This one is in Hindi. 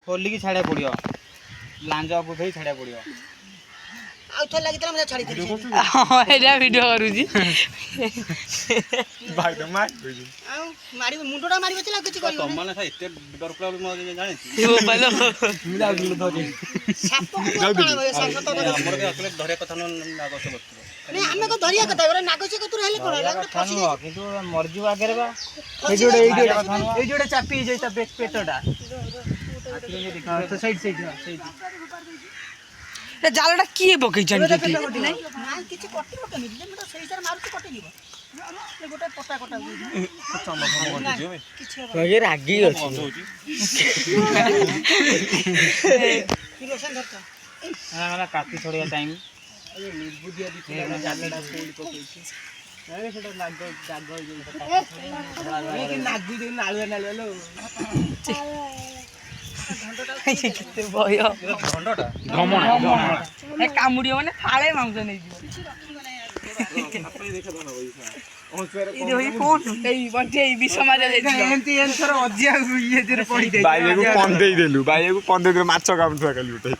खोलिकी छाड़िया पड़ो लांज बुधे छाड़िया पड़ो आउ थोड़ा लागितला मैं छाड़ी देली हां एटा वीडियो करूची भाई तो मार बुझी आउ मारी मुंडोडा मारी बचला किछ करियो तुम माने एते डर पड़ा म जाने ए मोबाइल मिला दिल धरि साप को काला भय साप तो हमर के असले धरे कथा न नागस बस्तु नहीं हमें को धरिया कथा रे नागछ के तू रहले कोन लागत फसी किंतु मरजी आगे बा ए जोड़े चापी जैता पेटटा तो साइड साइड ए जालटा किए पकई जानि ना किछ कटियो केमिति जे मत सही सर मारू कटि जीव ए गोटे पटा कटा ये रागी अछि किरोसन धरता हमरा काफी थोड़िया टाइम अरे नींबू दिया दी थोड़ा जालड़ा फूल को कइछि अरे सेटा लाग जाग लेकिन नागु दे नालुआ नालुआ लो केते भय घंटाटा ए कामुडियो माने फाळे मांस नै जीव ई होई कोन ए बंटे ई विषमा दे एंती एंथर अजिया ये देर पड़ी दे भाई को पंदेई देलु भाई को पंदेई दे माछ काम थुआ खाली उठै